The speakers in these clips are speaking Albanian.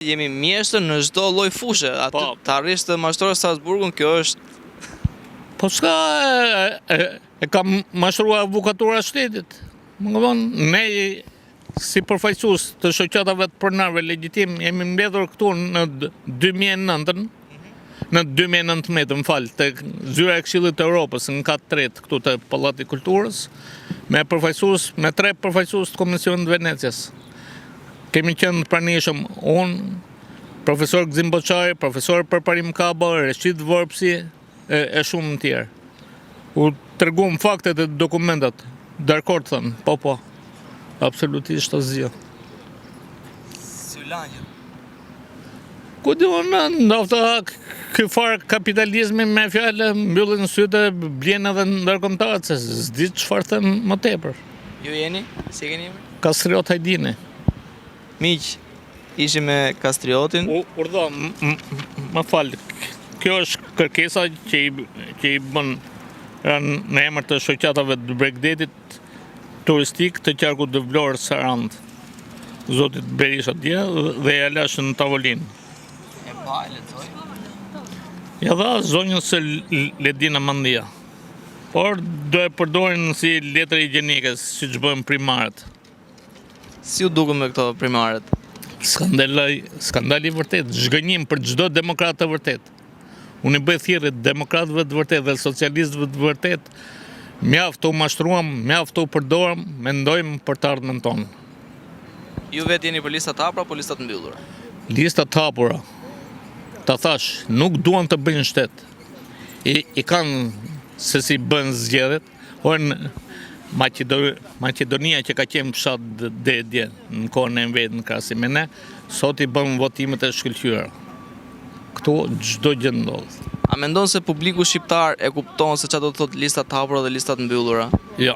Jemi mjeshtër në çdo lloj fushe, aty të arrish të mashtrosh Strasburgun, kjo është. Po s'ka e ka mashtruar avvokatura e shtetit. Më thonë, ne si përfaqësues të shoqatave të pronarëve legjitim jemi mbledhur këtu në 2009, në 2019, më fal, tek zyra e Këshillit të Evropës në kat tret këtu te Pallati i Kulturës, me 3 përfaqësues të Komisionit të Venecias. Kemi qenë të pranishëm unë, profesor Gzim Boçari, profesor Përparim Kaba, Reshid Vorpsi e shumë të tjerë. U treguam faktet e dokumentat, dakord thënë, po, absolutisht asgjë. Sylanjë. Ku di unë, ndofta ky farë kapitalizmi me fjalë mbyllin sytë, blen edhe ndërkombëtarët, se s'di çfarë them më tepër. Ju jeni? Si keni emrin? Kastriot Hajdini. Miq, ishim me Kastriotin. Urdhë, më fal, kjo është kërkesa që i bën në emër të shoqatave të Bregdetit turistik të qarkut të Vlorës Sarand. Zotit Berisha dje dhe ja lash në tavolinë. E pa, e lexoj. Ja dha zonjës Ledina Mandia. Por do e përdorin si letër higjienike, siç bëjnë primarët. Si u dukën me këto primarët? Skandali vërtet, zhgënjim për çdo demokrat të vërtet. Unë i bëj thirrje demokratëve të vërtet dhe socialistëve të vërtet, mjaft u mashtruam, mjaft u përdorëm, mendojmë për të ardhmen tonë. Ju vetë jeni për listat hapura apo listat mbyllura? Listat hapura. Ta thash, nuk duan të bëjnë shtet. I kanë se si bën zgjedhjet, por Maqedonia që ka qenë fshat dje në kohën e vet në krahasim me ne, sot i bën votimet e shkëlqyera. Ktu çdo gjë ndodh. A mendon se publiku shqiptar e kupton se çfarë do të thotë listat të hapura dhe listat mbyllura? Jo.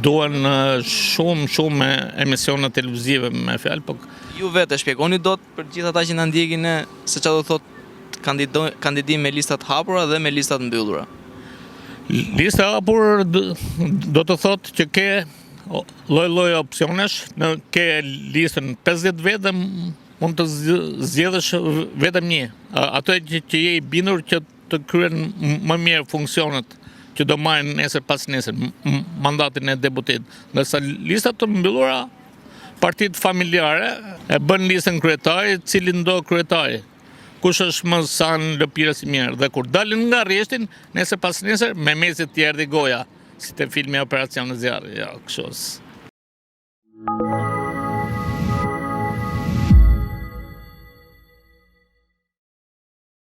Duan shumë emisione televizive me fjalë, po ju vetë shpjegoni dot për gjithë ata që na ndjekin se çfarë do të thotë kandidim me listat hapura dhe me listat mbyllura. Lista hapur do të thotë që ke lloj opsionesh, ke listën 50 vet dhe mund të zgjedhësh vetëm një. Ato që je i bindur që të kryen më mirë funksionet që do marrin nesër pas nesër mandatin e deputetit. Ndërsa listat të mbyllura, partitë familjare e bën listën kryetari, cili ndo kryetari. Kush është më sanë lëpirës i mirë. Dhe kur dalin nga rreshtin, nesër pas nesër, me mesit të erdhi goja, si te filmi Operacion në zjarri. Ja, kështu.